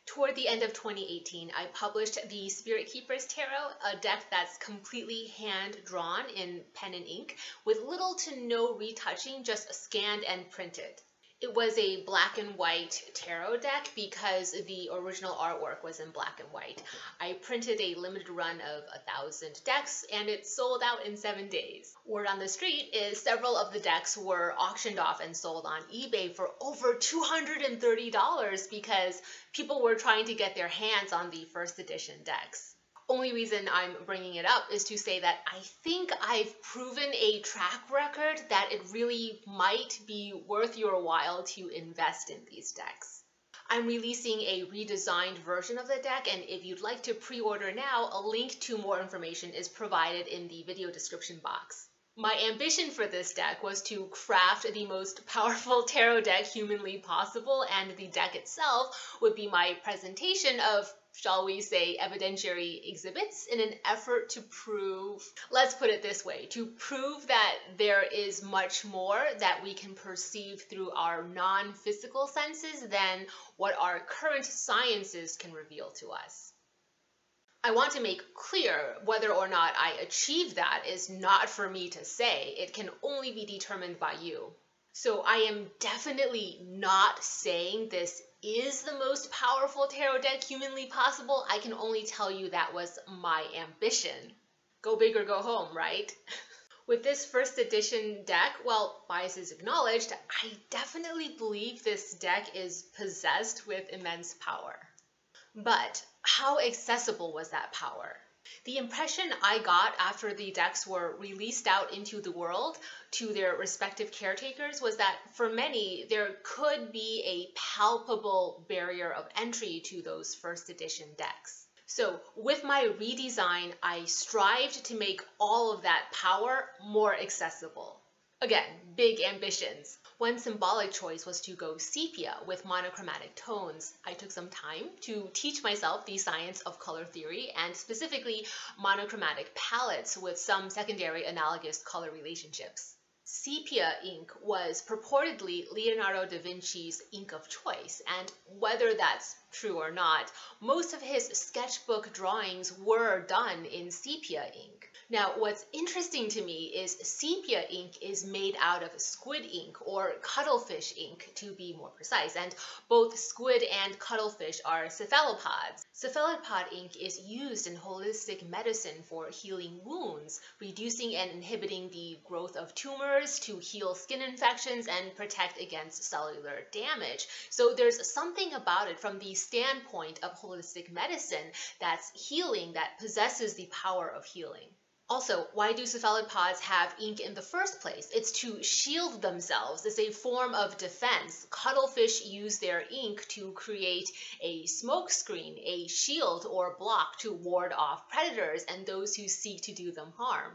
Toward the end of 2018, I published the Spirit Keepers Tarot, a deck that's completely hand-drawn in pen and ink, with little to no retouching, just scanned and printed. It was a black and white tarot deck because the original artwork was in black and white. I printed a limited run of 1,000 decks and it sold out in 7 days. Word on the street is several of the decks were auctioned off and sold on eBay for over $230 because people were trying to get their hands on the first edition decks. Only reason I'm bringing it up is to say that I think I've proven a track record that it really might be worth your while to invest in these decks. I'm releasing a redesigned version of the deck, and if you'd like to pre-order now, a link to more information is provided in the video description box. My ambition for this deck was to craft the most powerful tarot deck humanly possible, and the deck itself would be my presentation of, shall we say, evidentiary exhibits in an effort to prove, let's put it this way, to prove that there is much more that we can perceive through our non-physical senses than what our current sciences can reveal to us. I want to make clear whether or not I achieve that is not for me to say. It can only be determined by you. So I am definitely not saying this is the most powerful tarot deck humanly possible. I can only tell you that was my ambition. Go big or go home, right? With this first edition deck, well, biases acknowledged, I definitely believe this deck is possessed with immense power. But how accessible was that power? The impression I got after the decks were released out into the world to their respective caretakers was that for many, there could be a palpable barrier of entry to those first edition decks. So with my redesign, I strived to make all of that power more accessible. Again, big ambitions. One symbolic choice was to go sepia with monochromatic tones. I took some time to teach myself the science of color theory and specifically monochromatic palettes with some secondary analogous color relationships. Sepia ink was purportedly Leonardo da Vinci's ink of choice, and whether that's true or not, most of his sketchbook drawings were done in sepia ink. Now, what's interesting to me is sepia ink is made out of squid ink, or cuttlefish ink to be more precise, and both squid and cuttlefish are cephalopods. Cephalopod ink is used in holistic medicine for healing wounds, reducing and inhibiting the growth of tumors, to heal skin infections, and protect against cellular damage. So there's something about it from the standpoint of holistic medicine that's healing, that possesses the power of healing. Also, why do cephalopods have ink in the first place? It's to shield themselves. It's a form of defense. Cuttlefish use their ink to create a smoke screen, a shield or block to ward off predators and those who seek to do them harm.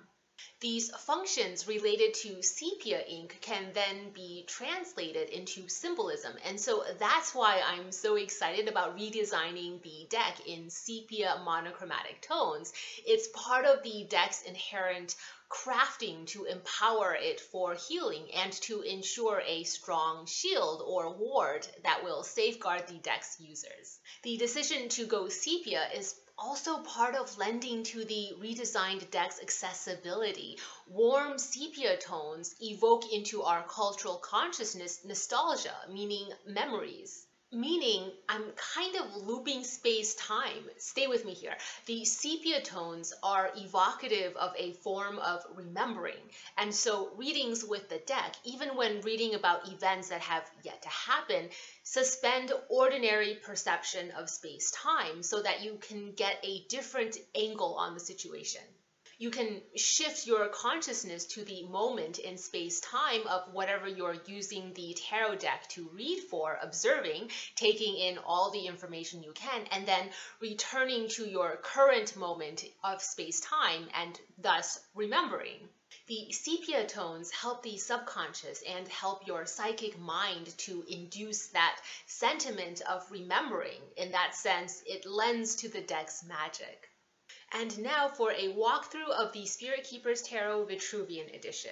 These functions related to sepia ink can then be translated into symbolism, and so that's why I'm so excited about redesigning the deck in sepia monochromatic tones. It's part of the deck's inherent crafting to empower it for healing and to ensure a strong shield or ward that will safeguard the deck's users. The decision to go sepia is also part of lending to the redesigned deck's accessibility. Warm sepia tones evoke into our cultural consciousness nostalgia, meaning memories. Meaning, I'm kind of looping space-time. Stay with me here. The sepia tones are evocative of a form of remembering. And so readings with the deck, even when reading about events that have yet to happen, suspend ordinary perception of space-time so that you can get a different angle on the situation. You can shift your consciousness to the moment in space-time of whatever you're using the tarot deck to read for, observing, taking in all the information you can, and then returning to your current moment of space-time and thus remembering. The sepia tones help the subconscious and help your psychic mind to induce that sentiment of remembering. In that sense, it lends to the deck's magic. And now for a walkthrough of the Spirit Keepers Tarot Vitruvian edition.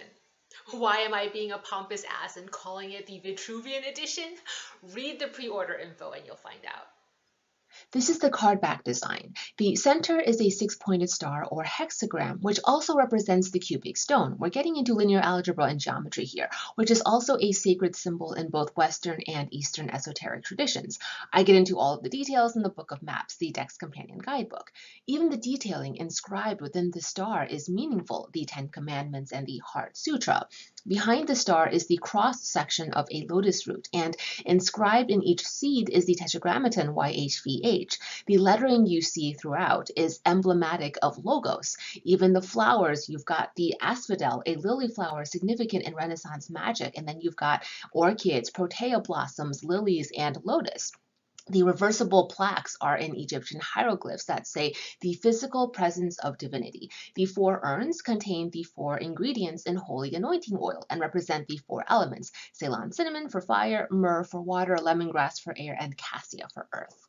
Why am I being a pompous ass and calling it the Vitruvian edition? Read the pre-order info and you'll find out. This is the card back design. The center is a six-pointed star or hexagram, which also represents the cubic stone. We're getting into linear algebra and geometry here, which is also a sacred symbol in both Western and Eastern esoteric traditions. I get into all of the details in the Book of Maps, the Deck's Companion Guidebook. Even the detailing inscribed within the star is meaningful, the Ten Commandments and the Heart Sutra. Behind the star is the cross section of a lotus root, and inscribed in each seed is the tetragrammaton YHVH. The lettering you see throughout is emblematic of logos. Even the flowers, you've got the asphodel, a lily flower significant in Renaissance magic, and then you've got orchids, protea blossoms, lilies, and lotus. The reversible plaques are in Egyptian hieroglyphs that say the physical presence of divinity. The four urns contain the four ingredients in holy anointing oil and represent the four elements: Ceylon cinnamon for fire, myrrh for water, lemongrass for air, and cassia for earth.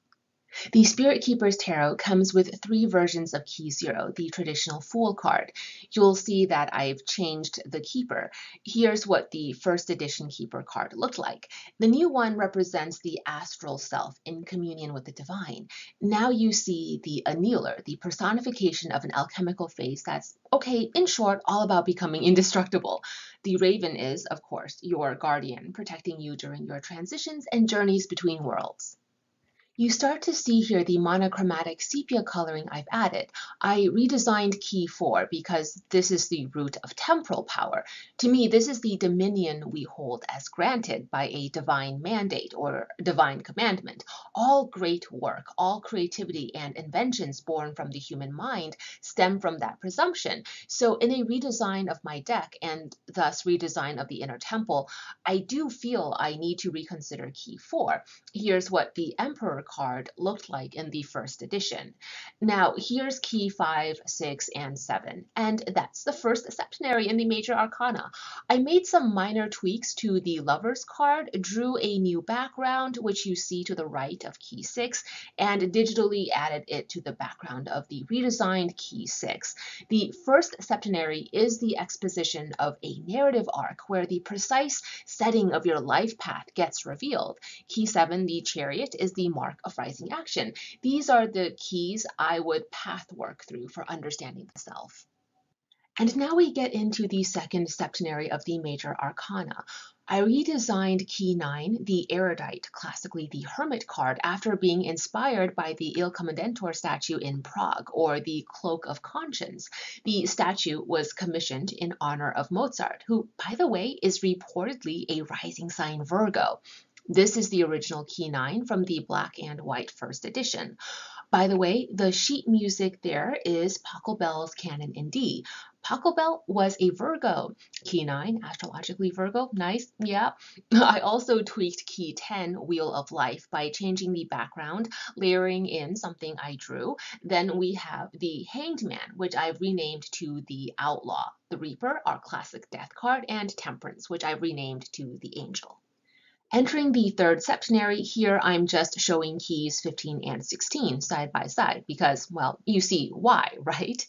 The Spirit Keeper's Tarot comes with three versions of Key 0, the traditional Fool card. You'll see that I've changed the Keeper. Here's what the first edition Keeper card looked like. The new one represents the astral self in communion with the divine. Now you see the Annealer, the personification of an alchemical face that's, okay, in short, all about becoming indestructible. The Raven is, of course, your guardian, protecting you during your transitions and journeys between worlds. You start to see here the monochromatic sepia coloring I've added. I redesigned Key 4 because this is the root of temporal power. To me, this is the dominion we hold as granted by a divine mandate or divine commandment. All great work, all creativity and inventions born from the human mind stem from that presumption. So in a redesign of my deck and thus redesign of the inner temple, I do feel I need to reconsider Key 4. Here's what the Emperor card looked like in the first edition. Now here's Key 5, 6, and 7, and that's the first septenary in the Major Arcana. I made some minor tweaks to the Lover's card, drew a new background, which you see to the right of Key 6, and digitally added it to the background of the redesigned Key 6. The first septenary is the exposition of a narrative arc where the precise setting of your life path gets revealed. Key 7, the Chariot, is the mark of rising action. These are the keys I would path work through for understanding the self. And now we get into the second septenary of the Major Arcana. I redesigned Key 9, the Erudite, classically the Hermit card, after being inspired by the Il Commendatore statue in Prague, or the Cloak of Conscience. The statue was commissioned in honor of Mozart, who, by the way, is reportedly a rising sign Virgo. This is the original Key 9 from the black and white first edition. By the way, the sheet music there is Pachelbel's Canon in D. Pachelbel was a Virgo. Key 9, astrologically Virgo, nice, yeah. I also tweaked Key 10, Wheel of Life, by changing the background, layering in something I drew. Then we have the Hanged Man, which I've renamed to the Outlaw. The Reaper, our classic death card, and Temperance, which I've renamed to the Angel. Entering the third septenary, here I'm just showing keys 15 and 16 side by side because, well, you see why, right?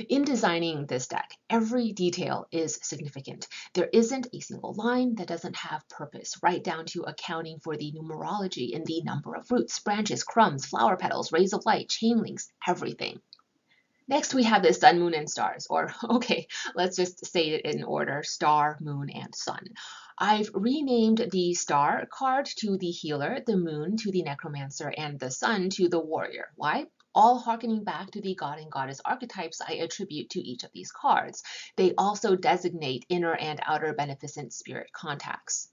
In designing this deck, every detail is significant. There isn't a single line that doesn't have purpose, right down to accounting for the numerology in the number of roots, branches, crumbs, flower petals, rays of light, chain links, everything. Next, we have the sun, moon, and stars, or okay, let's just say it in order: star, moon, and sun. I've renamed the star card to the healer, the moon to the necromancer, and the sun to the warrior. Why? All harkening back to the god and goddess archetypes I attribute to each of these cards. They also designate inner and outer beneficent spirit contacts.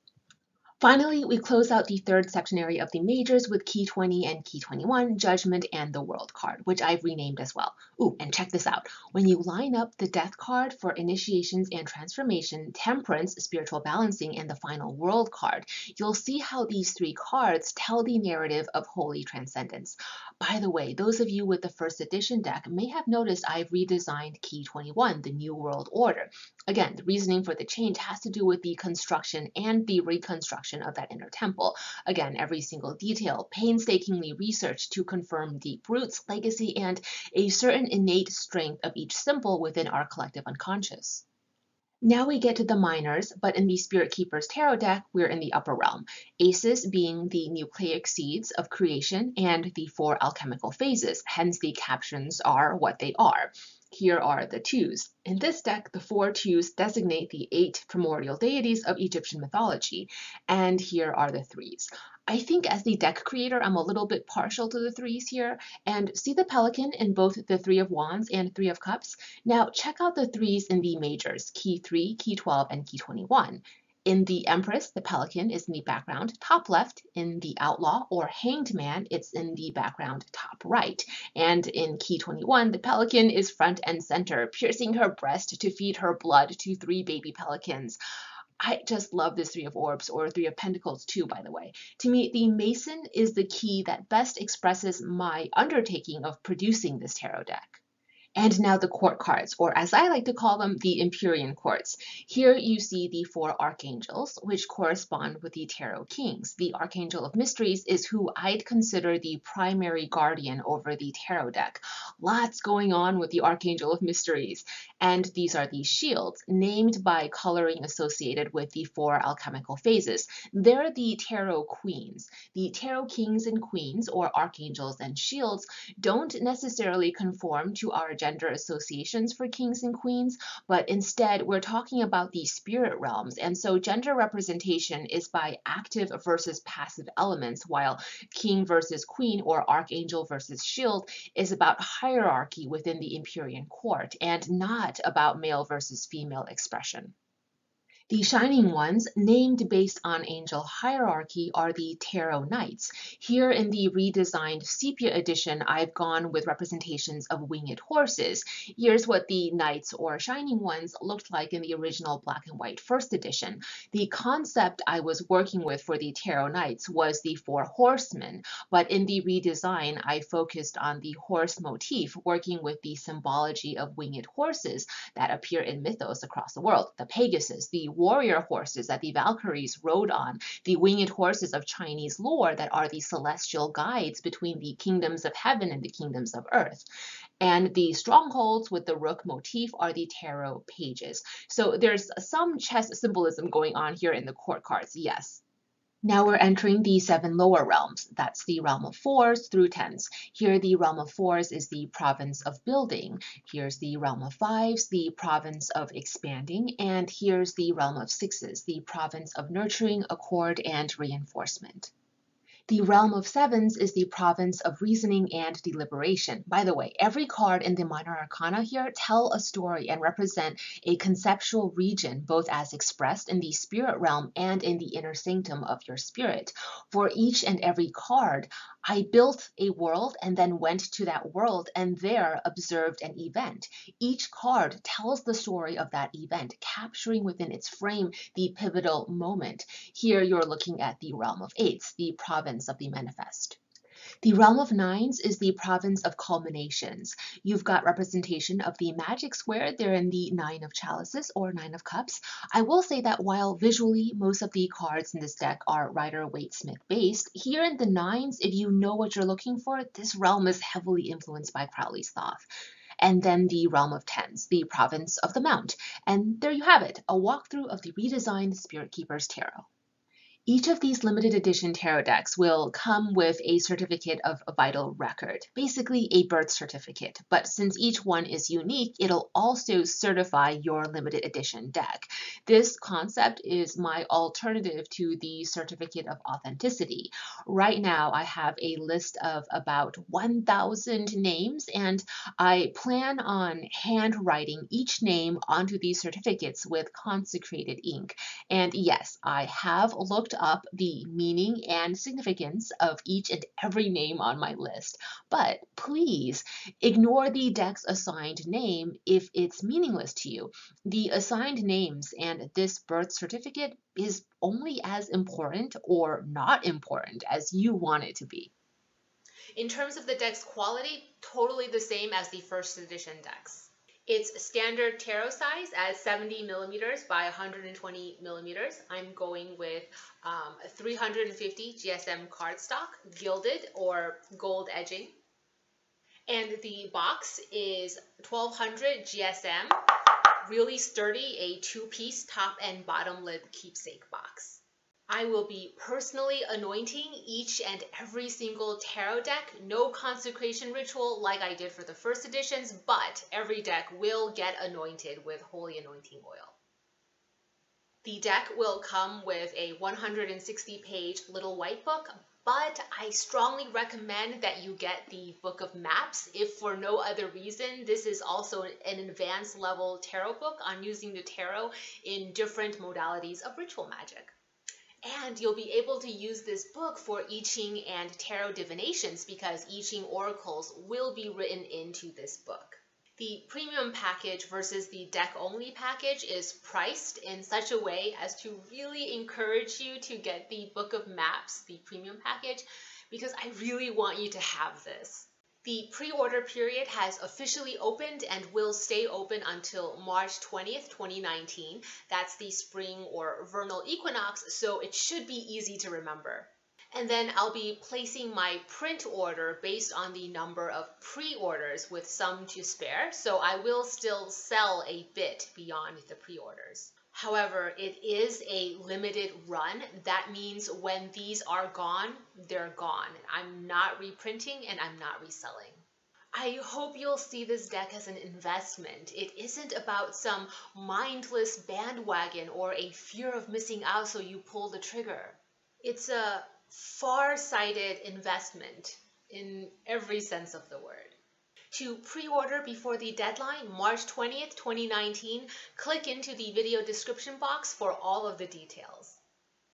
Finally, we close out the third septenary of the majors with Key 20 and Key 21, Judgment, and the World card, which I've renamed as well. Ooh, and check this out. When you line up the Death card for initiations and transformation, Temperance, spiritual balancing, and the final World card, you'll see how these three cards tell the narrative of holy transcendence. By the way, those of you with the first edition deck may have noticed I've redesigned Key 21, the New World Order. Again, the reasoning for the change has to do with the construction and the reconstruction of that inner temple. Again, every single detail painstakingly researched to confirm deep roots, legacy, and a certain innate strength of each symbol within our collective unconscious. Now we get to the minors, but in the Spirit Keeper's Tarot deck, we're in the upper realm. Aces being the nucleic seeds of creation and the 4 alchemical phases, hence the captions are what they are. Here are the twos. In this deck, the 4 twos designate the 8 primordial deities of Egyptian mythology, and here are the threes. I think as the deck creator, I'm a little bit partial to the threes here, and see the pelican in both the 3 of Wands and 3 of Cups? Now check out the threes in the majors, key 3, key 12, and key 21. In the Empress, the pelican is in the background top left. In the Outlaw or Hanged Man, it's in the background top right. And in key 21, the pelican is front and center, piercing her breast to feed her blood to 3 baby pelicans. I just love this 3 of Orbs, or 3 of Pentacles too, by the way. To me, the Mason is the key that best expresses my undertaking of producing this tarot deck. And now the court cards, or as I like to call them, the Empyrean courts. Here you see the 4 archangels, which correspond with the tarot kings. The Archangel of Mysteries is who I'd consider the primary guardian over the tarot deck. Lots going on with the Archangel of Mysteries. And these are the shields, named by coloring associated with the 4 alchemical phases. They're the tarot queens. The tarot kings and queens, or archangels and shields, don't necessarily conform to our gender associations for kings and queens, but instead we're talking about the spirit realms, and so gender representation is by active versus passive elements, while king versus queen or archangel versus shield is about hierarchy within the Empyrean court and not about male versus female expression. The shining ones, named based on angel hierarchy, are the Tarot Knights. Here in the redesigned Sepia edition, I've gone with representations of winged horses. Here's what the Knights or shining ones looked like in the original black and white first edition. The concept I was working with for the Tarot Knights was the 4 horsemen, but in the redesign, I focused on the horse motif, working with the symbology of winged horses that appear in mythos across the world. The Pegasus, the warrior horses that the Valkyries rode on, the winged horses of Chinese lore that are the celestial guides between the kingdoms of heaven and the kingdoms of earth. And the strongholds with the rook motif are the tarot pages. So there's some chess symbolism going on here in the court cards, yes. Now we're entering the 7 lower realms. That's the realm of 4s through 10s. Here the realm of 4s is the province of building. Here's the realm of 5s, the province of expanding. And here's the realm of 6s, the province of nurturing, accord, and reinforcement. The realm of 7s is the province of reasoning and deliberation. By the way, every card in the minor arcana here tell a story and represent a conceptual region, both as expressed in the spirit realm and in the inner sanctum of your spirit. For each and every card, I built a world and then went to that world and there observed an event. Each card tells the story of that event, capturing within its frame the pivotal moment. Here you're looking at the realm of 8s, the province of the manifest. The realm of 9s is the province of culminations. You've got representation of the magic square there in the 9 of chalices or 9 of cups. I will say that while visually most of the cards in this deck are Rider-Waite-Smith based, here in the 9s, if you know what you're looking for, this realm is heavily influenced by Crowley's Thoth. And then the realm of 10s, the province of the Mount. And there you have it, a walkthrough of the redesigned Spirit Keeper's Tarot. Each of these limited edition tarot decks will come with a certificate of a vital record, basically a birth certificate, but since each one is unique, it'll also certify your limited edition deck. This concept is my alternative to the certificate of authenticity. Right now, I have a list of about 1,000 names, and I plan on handwriting each name onto these certificates with consecrated ink. And yes, I have looked up the meaning and significance of each and every name on my list. But please ignore the deck's assigned name if it's meaningless to you. The assigned names and this birth certificate is only as important or not important as you want it to be. In terms of the deck's quality, totally the same as the first edition decks. It's standard tarot size at 70 millimeters by 120 millimeters. I'm going with 350 GSM cardstock, gilded or gold edging. And the box is 1200 GSM really sturdy, a 2-piece top and bottom lid keepsake box. I will be personally anointing each and every single tarot deck. No consecration ritual like I did for the first editions, but every deck will get anointed with holy anointing oil. The deck will come with a 160-page little white book, but I strongly recommend that you get the book of maps. If for no other reason, this is also an advanced level tarot book on using the tarot in different modalities of ritual magic. And you'll be able to use this book for I Ching and tarot divinations because I Ching oracles will be written into this book. The premium package versus the deck-only package is priced in such a way as to really encourage you to get the Book of Maps, the premium package, because I really want you to have this. The pre-order period has officially opened and will stay open until March 20th, 2019. That's the spring or vernal equinox, so it should be easy to remember. And then I'll be placing my print order based on the number of pre-orders with some to spare, so I will still sell a bit beyond the pre-orders. However, it is a limited run. That means when these are gone, they're gone. I'm not reprinting and I'm not reselling. I hope you'll see this deck as an investment. It isn't about some mindless bandwagon or a fear of missing out so you pull the trigger. It's a far-sighted investment in every sense of the word. To pre-order before the deadline, March 20th, 2019, click into the video description box for all of the details.